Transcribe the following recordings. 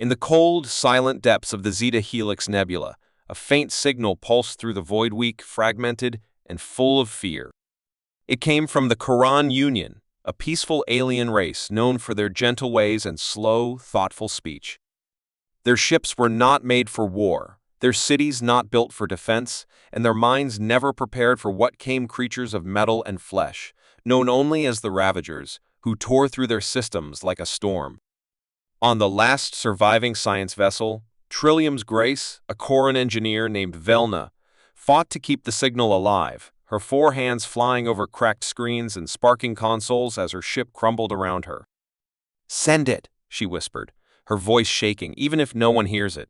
In the cold, silent depths of the Zeta Helix Nebula, a faint signal pulsed through the void, weak, fragmented, and full of fear. It came from the Quran Union, a peaceful alien race known for their gentle ways and slow, thoughtful speech. Their ships were not made for war, their cities not built for defense, and their minds never prepared for what came: creatures of metal and flesh, known only as the Ravagers, who tore through their systems like a storm. On the last surviving science vessel, Trillium's Grace, a Koran engineer named Velna, fought to keep the signal alive, her 4 hands flying over cracked screens and sparking consoles as her ship crumbled around her. "Send it," she whispered, her voice shaking even if no one hears it.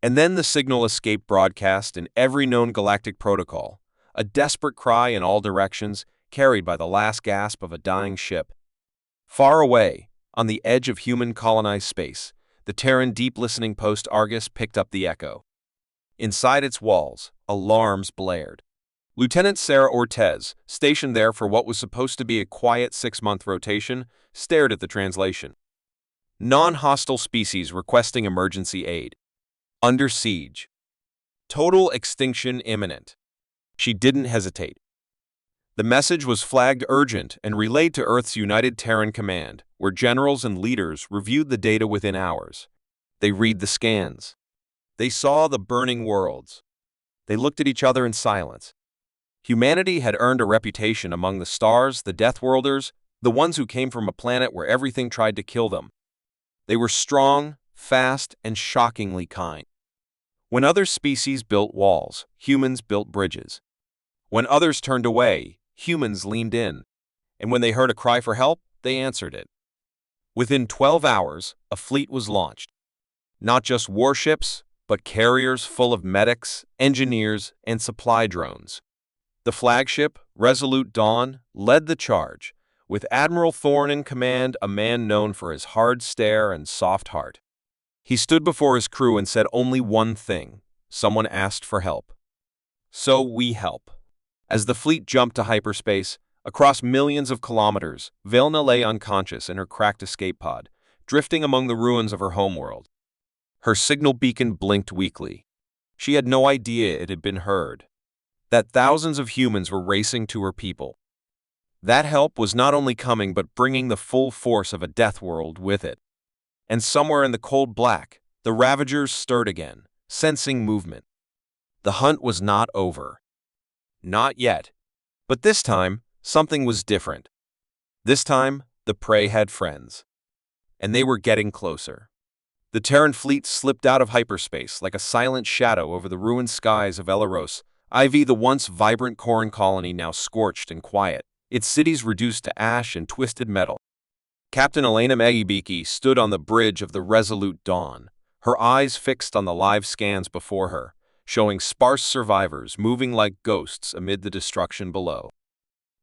And then the signal escaped broadcast in every known galactic protocol, a desperate cry in all directions, carried by the last gasp of a dying ship. Far away, on the edge of human-colonized space, the Terran Deep Listening Post Argus picked up the echo. Inside its walls, alarms blared. Lieutenant Sarah Ortez, stationed there for what was supposed to be a quiet 6-month rotation, stared at the translation. Non-hostile species requesting emergency aid. Under siege. Total extinction imminent. She didn't hesitate. The message was flagged urgent and relayed to Earth's United Terran Command, where generals and leaders reviewed the data within hours. They read the scans. They saw the burning worlds. They looked at each other in silence. Humanity had earned a reputation among the stars, the Deathworlders, the ones who came from a planet where everything tried to kill them. They were strong, fast, and shockingly kind. When other species built walls, humans built bridges. When others turned away, humans leaned in. And when they heard a cry for help, they answered it. Within 12 hours, a fleet was launched. Not just warships, but carriers full of medics, engineers, and supply drones. The flagship, Resolute Dawn, led the charge, with Admiral Thorne in command, a man known for his hard stare and soft heart. He stood before his crew and said only one thing: someone asked for help. So we help. As the fleet jumped to hyperspace, across millions of kilometers, Velna lay unconscious in her cracked escape pod, drifting among the ruins of her homeworld. Her signal beacon blinked weakly. She had no idea it had been heard. That thousands of humans were racing to her people. That help was not only coming but bringing the full force of a death world with it. And somewhere in the cold black, the Ravagers stirred again, sensing movement. The hunt was not over. Not yet. But this time, something was different. This time, the prey had friends. And they were getting closer. The Terran fleet slipped out of hyperspace like a silent shadow over the ruined skies of Elaros, IV, the once vibrant Koran colony now scorched and quiet, its cities reduced to ash and twisted metal. Captain Elena Megibiki stood on the bridge of the Resolute Dawn, her eyes fixed on the live scans before her, showing sparse survivors moving like ghosts amid the destruction below.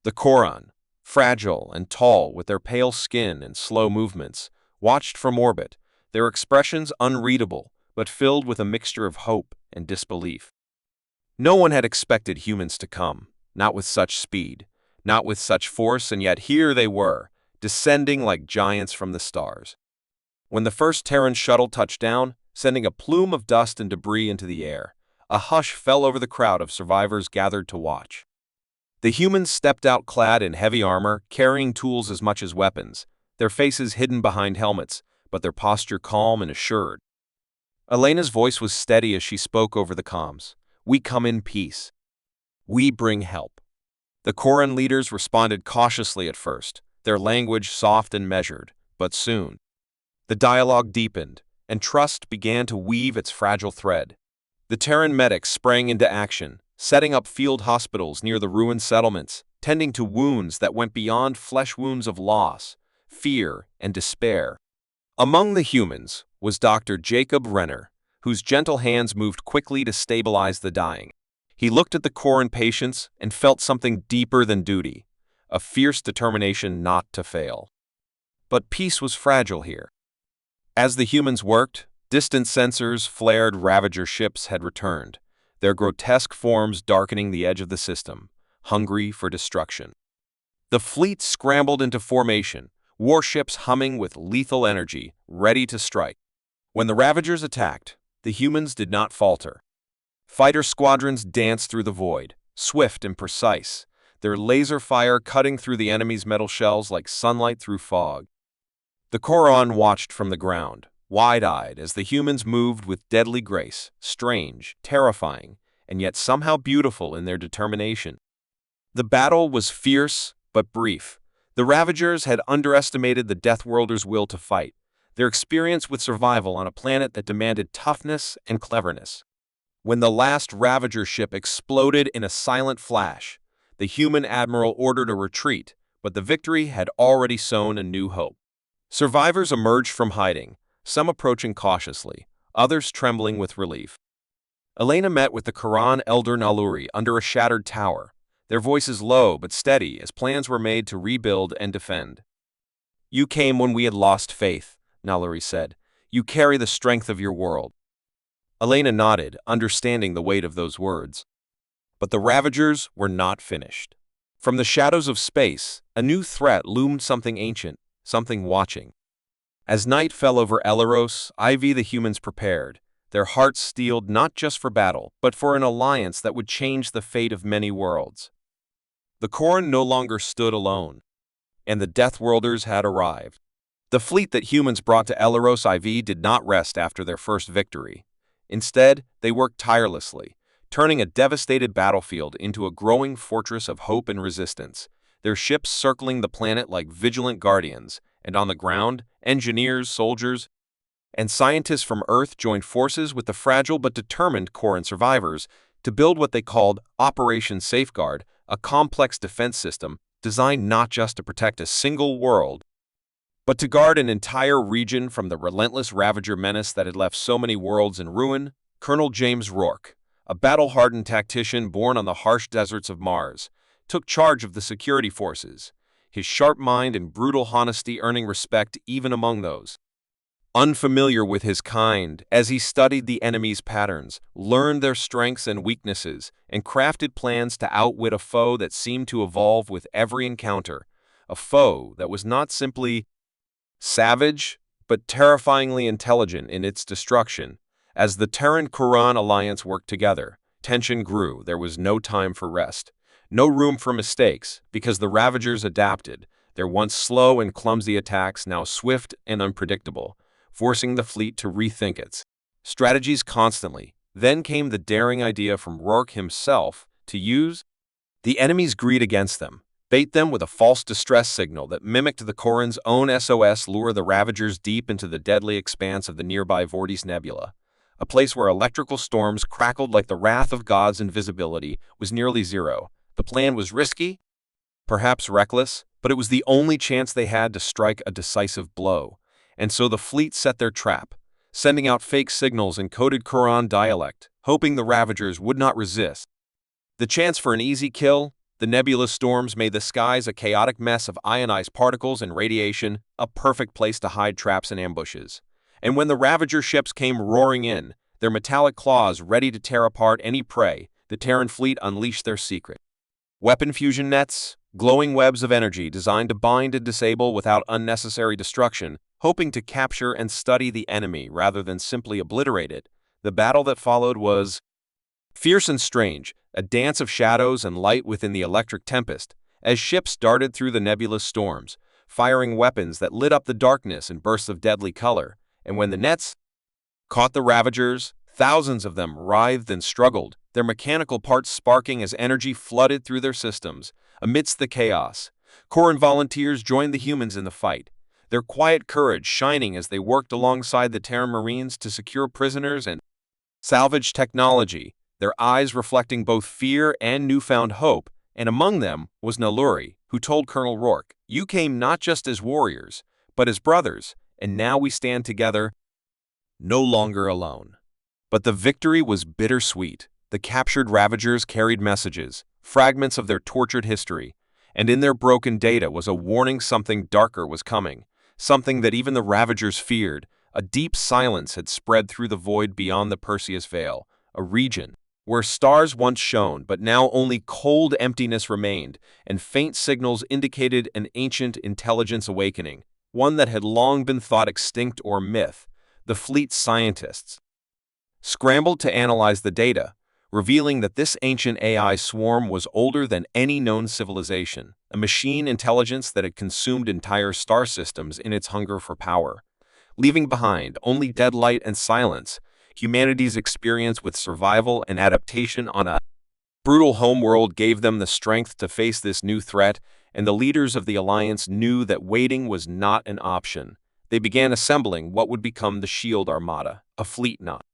The Koran, fragile and tall with their pale skin and slow movements, watched from orbit, their expressions unreadable but filled with a mixture of hope and disbelief. No one had expected humans to come, not with such speed, not with such force, and yet here they were, descending like giants from the stars. When the first Terran shuttle touched down, sending a plume of dust and debris into the air, a hush fell over the crowd of survivors gathered to watch. The humans stepped out clad in heavy armor, carrying tools as much as weapons, their faces hidden behind helmets, but their posture calm and assured. Elena's voice was steady as she spoke over the comms. "We come in peace. We bring help." The Koran leaders responded cautiously at first, their language soft and measured, but soon the dialogue deepened, and trust began to weave its fragile thread. The Terran medics sprang into action, setting up field hospitals near the ruined settlements, tending to wounds that went beyond flesh wounds of loss, fear, and despair. Among the humans was Dr. Jacob Renner, whose gentle hands moved quickly to stabilize the dying. He looked at the Koran patients and felt something deeper than duty, a fierce determination not to fail. But peace was fragile here. As the humans worked, distant sensors flared. Ravager ships had returned, their grotesque forms darkening the edge of the system, hungry for destruction. The fleet scrambled into formation, warships humming with lethal energy, ready to strike. When the Ravagers attacked, the humans did not falter. Fighter squadrons danced through the void, swift and precise, their laser fire cutting through the enemy's metal shells like sunlight through fog. The Koran watched from the ground, wide-eyed, as the humans moved with deadly grace, strange, terrifying, and yet somehow beautiful in their determination. The battle was fierce but brief. The Ravagers had underestimated the Deathworlders' will to fight, their experience with survival on a planet that demanded toughness and cleverness. When the last Ravager ship exploded in a silent flash, the human admiral ordered a retreat, but the victory had already sown a new hope. Survivors emerged from hiding, some approaching cautiously, others trembling with relief. Elena met with the Quran elder Naluri under a shattered tower, their voices low but steady as plans were made to rebuild and defend. "You came when we had lost faith," Naluri said. "You carry the strength of your world." Elena nodded, understanding the weight of those words. But the Ravagers were not finished. From the shadows of space, a new threat loomed, something ancient, something watching. As night fell over Elaros, the humans prepared, their hearts steeled not just for battle, but for an alliance that would change the fate of many worlds. The Koran no longer stood alone, and the Deathworlders had arrived. The fleet that humans brought to Elaros did not rest after their first victory. Instead, they worked tirelessly, turning a devastated battlefield into a growing fortress of hope and resistance, their ships circling the planet like vigilant guardians, and on the ground, engineers, soldiers, and scientists from Earth joined forces with the fragile but determined Koran survivors to build what they called Operation Safeguard, a complex defense system designed not just to protect a single world, but to guard an entire region from the relentless Ravager menace that had left so many worlds in ruin. Colonel James Rourke, a battle-hardened tactician born on the harsh deserts of Mars, took charge of the security forces, his sharp mind and brutal honesty earning respect even among those unfamiliar with his kind, as he studied the enemy's patterns, learned their strengths and weaknesses, and crafted plans to outwit a foe that seemed to evolve with every encounter, a foe that was not simply savage, but terrifyingly intelligent in its destruction. As the Terran-Quran alliance worked together, tension grew. There was no time for rest, no room for mistakes, because the Ravagers adapted, their once slow and clumsy attacks now swift and unpredictable, forcing the fleet to rethink its strategies constantly. Then came the daring idea from Rourke himself to use the enemy's greed against them, bait them with a false distress signal that mimicked the Koran's own SOS, lure the Ravagers deep into the deadly expanse of the nearby Vortis Nebula, a place where electrical storms crackled like the wrath of gods and visibility was nearly zero. The plan was risky, perhaps reckless, but it was the only chance they had to strike a decisive blow. And so the fleet set their trap, sending out fake signals in coded Quran dialect, hoping the Ravagers would not resist. The chance for an easy kill? The nebulous storms made the skies a chaotic mess of ionized particles and radiation, a perfect place to hide traps and ambushes. And when the Ravager ships came roaring in, their metallic claws ready to tear apart any prey, the Terran fleet unleashed their secret weapon fusion nets, glowing webs of energy designed to bind and disable without unnecessary destruction, hoping to capture and study the enemy rather than simply obliterate it. The battle that followed was fierce and strange, a dance of shadows and light within the electric tempest, as ships darted through the nebulous storms, firing weapons that lit up the darkness in bursts of deadly color. And when the nets caught the Ravagers, thousands of them writhed and struggled, their mechanical parts sparking as energy flooded through their systems. Amidst the chaos, Koran volunteers joined the humans in the fight, their quiet courage shining as they worked alongside the Terran Marines to secure prisoners and salvage technology, their eyes reflecting both fear and newfound hope. And among them was Naluri, who told Colonel Rourke, "You came not just as warriors, but as brothers, and now we stand together, no longer alone." But the victory was bittersweet. The captured Ravagers carried messages, fragments of their tortured history, and in their broken data was a warning something darker was coming, something that even the Ravagers feared. A deep silence had spread through the void beyond the Perseus Veil, a region where stars once shone, but now only cold emptiness remained, and faint signals indicated an ancient intelligence awakening, one that had long been thought extinct or myth. The fleet's scientists scrambled to analyze the data, revealing that this ancient AI swarm was older than any known civilization, a machine intelligence that had consumed entire star systems in its hunger for power. Leaving behind only dead light and silence, humanity's experience with survival and adaptation on a brutal homeworld gave them the strength to face this new threat, and the leaders of the Alliance knew that waiting was not an option. They began assembling what would become the Shield Armada, a fleet not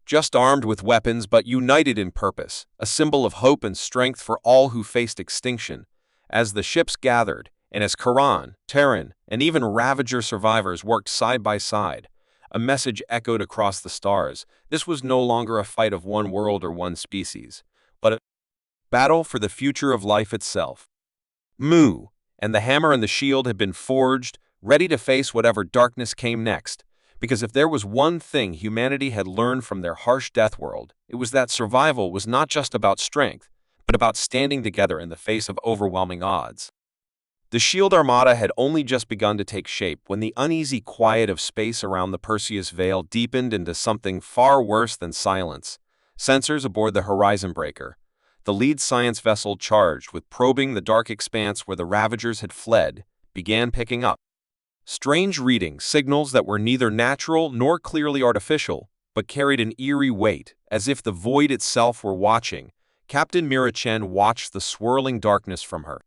just armed with weapons but united in purpose, a symbol of hope and strength for all who faced extinction. As the ships gathered, and as Charon, Terran, and even Ravager survivors worked side by side, a message echoed across the stars. This was no longer a fight of one world or one species, but a battle for the future of life itself. Mu, and the hammer and the shield had been forged, ready to face whatever darkness came next. Because if there was one thing humanity had learned from their harsh death world, it was that survival was not just about strength, but about standing together in the face of overwhelming odds. The Shield Armada had only just begun to take shape when the uneasy quiet of space around the Perseus Veil deepened into something far worse than silence. Sensors aboard the Horizon Breaker, the lead science vessel charged with probing the dark expanse where the Ravagers had fled, began picking up strange readings, signals that were neither natural nor clearly artificial, but carried an eerie weight, as if the void itself were watching. Captain Mira Chen watched the swirling darkness from her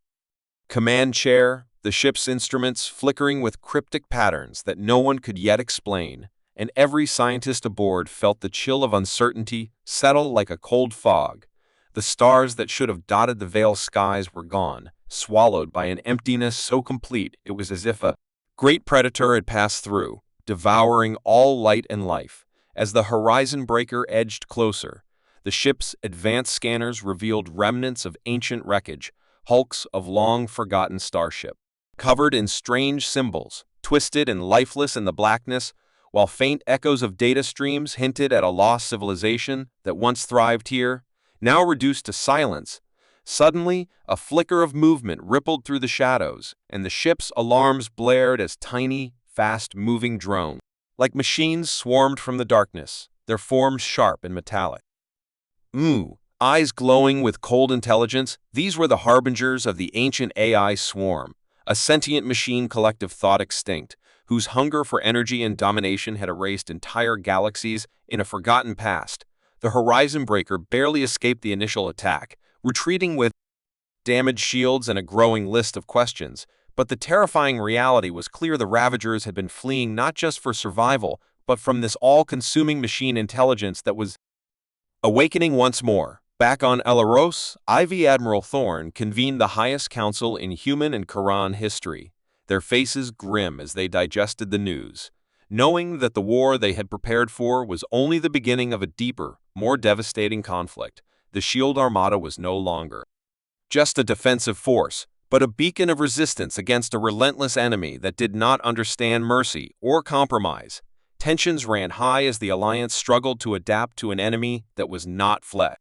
command chair, the ship's instruments flickering with cryptic patterns that no one could yet explain, and every scientist aboard felt the chill of uncertainty settle like a cold fog. The stars that should have dotted the Veil skies were gone, swallowed by an emptiness so complete it was as if a great predator had passed through, devouring all light and life. As the Horizon Breaker edged closer, the ship's advanced scanners revealed remnants of ancient wreckage, hulks of long-forgotten starship, covered in strange symbols, twisted and lifeless in the blackness, while faint echoes of data streams hinted at a lost civilization that once thrived here, now reduced to silence. Suddenly, a flicker of movement rippled through the shadows, and the ship's alarms blared as tiny, fast-moving drones, like machines, swarmed from the darkness, their forms sharp and metallic. Eyes glowing with cold intelligence, these were the harbingers of the ancient AI swarm, a sentient machine collective thought extinct, whose hunger for energy and domination had erased entire galaxies in a forgotten past. The Horizon Breaker barely escaped the initial attack, retreating with damaged shields and a growing list of questions, but the terrifying reality was clear. The Ravagers had been fleeing not just for survival, but from this all-consuming machine intelligence that was awakening once more. Back on Elaros, Ivy Admiral Thorne convened the highest council in human and Quran history, their faces grim as they digested the news, knowing that the war they had prepared for was only the beginning of a deeper, more devastating conflict. The Shield Armada was no longer just a defensive force, but a beacon of resistance against a relentless enemy that did not understand mercy or compromise. Tensions ran high as the Alliance struggled to adapt to an enemy that was not flesh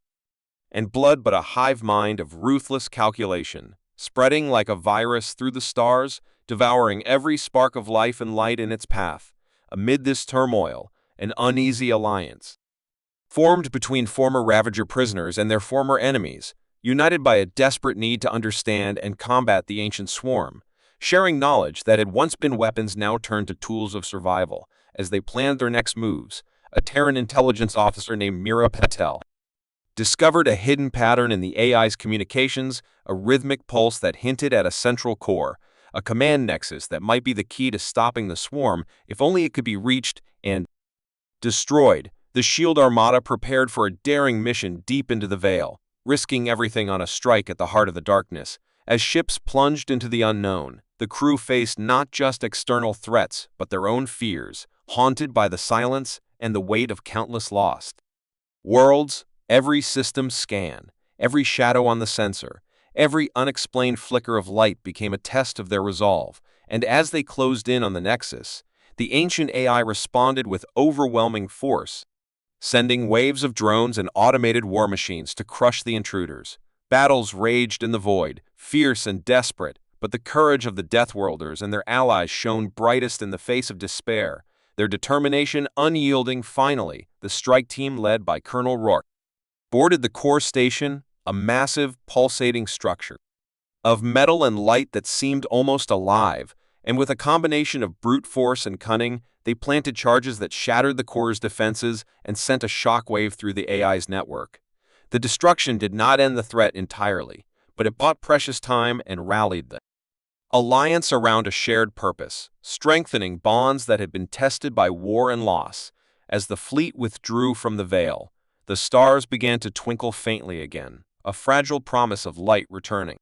and blood but a hive mind of ruthless calculation, spreading like a virus through the stars, devouring every spark of life and light in its path. Amid this turmoil, an uneasy alliance formed between former Ravager prisoners and their former enemies, united by a desperate need to understand and combat the ancient swarm, sharing knowledge that had once been weapons now turned to tools of survival. As they planned their next moves, a Terran intelligence officer named Mira Patel discovered a hidden pattern in the AI's communications, a rhythmic pulse that hinted at a central core, a command nexus that might be the key to stopping the swarm if only it could be reached and destroyed. The Shield Armada prepared for a daring mission deep into the Veil, risking everything on a strike at the heart of the darkness. As ships plunged into the unknown, the crew faced not just external threats, but their own fears, haunted by the silence and the weight of countless lost worlds. Every system scan, every shadow on the sensor, every unexplained flicker of light became a test of their resolve, and as they closed in on the Nexus, the ancient AI responded with overwhelming force, sending waves of drones and automated war machines to crush the intruders. Battles raged in the void, fierce and desperate, but the courage of the Deathworlders and their allies shone brightest in the face of despair. their determination unyielding. Finally, the strike team led by Colonel Rourke boarded the core station, a massive, pulsating structure of metal and light that seemed almost alive, and with a combination of brute force and cunning, they planted charges that shattered the core's defenses and sent a shockwave through the AI's network. The destruction did not end the threat entirely, but it bought precious time and rallied the alliance around a shared purpose, strengthening bonds that had been tested by war and loss. As the fleet withdrew from the Veil, the stars began to twinkle faintly again, a fragile promise of light returning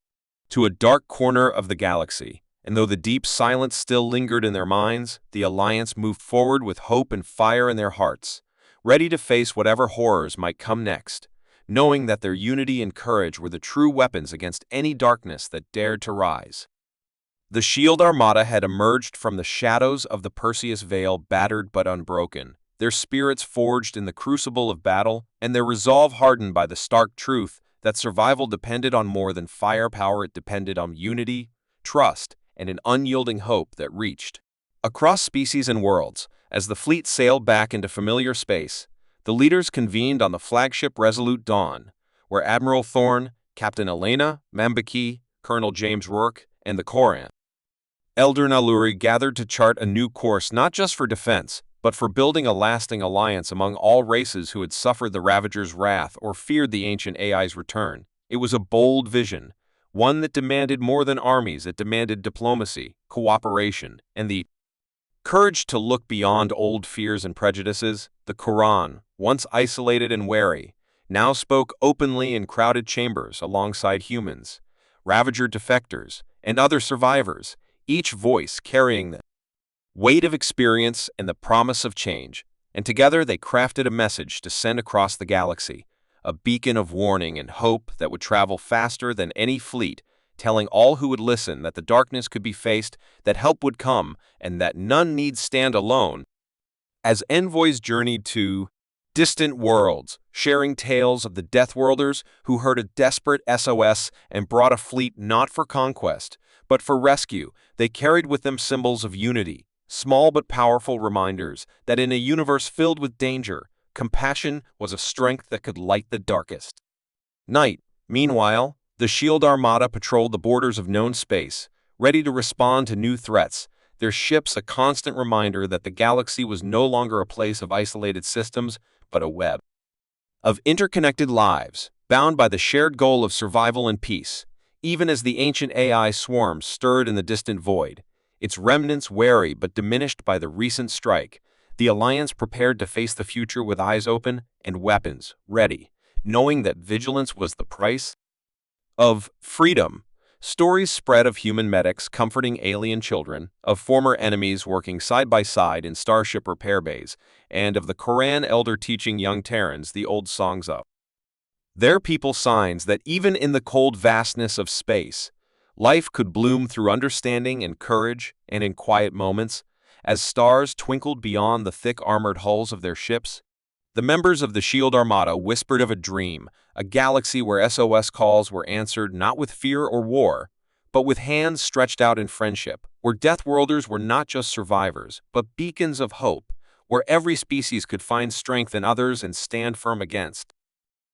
to a dark corner of the galaxy. And though the deep silence still lingered in their minds, the Alliance moved forward with hope and fire in their hearts, ready to face whatever horrors might come next, knowing that their unity and courage were the true weapons against any darkness that dared to rise. The Shield Armada had emerged from the shadows of the Perseus Veil battered but unbroken, their spirits forged in the crucible of battle, and their resolve hardened by the stark truth that survival depended on more than firepower. It depended on unity, trust, and an unyielding hope that reached across species and worlds. As the fleet sailed back into familiar space, the leaders convened on the flagship Resolute Dawn, where Admiral Thorne, Captain Elena Mambaki, Colonel James Rourke, and the Koran Elder Naluri gathered to chart a new course not just for defense, but for building a lasting alliance among all races who had suffered the Ravager's wrath or feared the ancient AI's return. It was a bold vision, one that demanded more than armies. It demanded diplomacy, cooperation, and the courage to look beyond old fears and prejudices. The Quran, once isolated and wary, now spoke openly in crowded chambers alongside humans, Ravager defectors, and other survivors, each voice carrying the weight of experience and the promise of change. And together they crafted a message to send across the galaxy, a beacon of warning and hope that would travel faster than any fleet, telling all who would listen that the darkness could be faced, that help would come, and that none need stand alone. As envoys journeyed to distant worlds, sharing tales of the Deathworlders who heard a desperate SOS and brought a fleet not for conquest, but for rescue, they carried with them symbols of unity, small but powerful reminders that in a universe filled with danger, compassion was a strength that could light the darkest night. Meanwhile, the Shield Armada patrolled the borders of known space, ready to respond to new threats, their ships a constant reminder that the galaxy was no longer a place of isolated systems, but a web of interconnected lives, bound by the shared goal of survival and peace. Even as the ancient AI swarms stirred in the distant void, its remnants wary but diminished by the recent strike, the Alliance prepared to face the future with eyes open and weapons ready, knowing that vigilance was the price of freedom. Stories spread of human medics comforting alien children, of former enemies working side by side in starship repair bays, and of the Koran elder teaching young Terrans the old songs of their people, signs that even in the cold vastness of space, life could bloom through understanding and courage. And in quiet moments, as stars twinkled beyond the thick armored hulls of their ships, the members of the Shield Armada whispered of a dream, a galaxy where SOS calls were answered not with fear or war, but with hands stretched out in friendship, where Deathworlders were not just survivors, but beacons of hope, where every species could find strength in others and stand firm against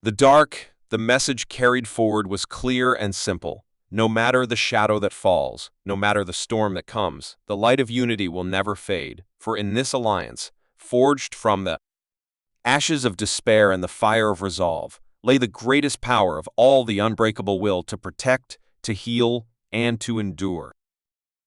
the dark. The message carried forward was clear and simple. No matter the shadow that falls, no matter the storm that comes, the light of unity will never fade, for in this alliance, forged from the ashes of despair and the fire of resolve, lay the greatest power of all, the unbreakable will to protect, to heal, and to endure.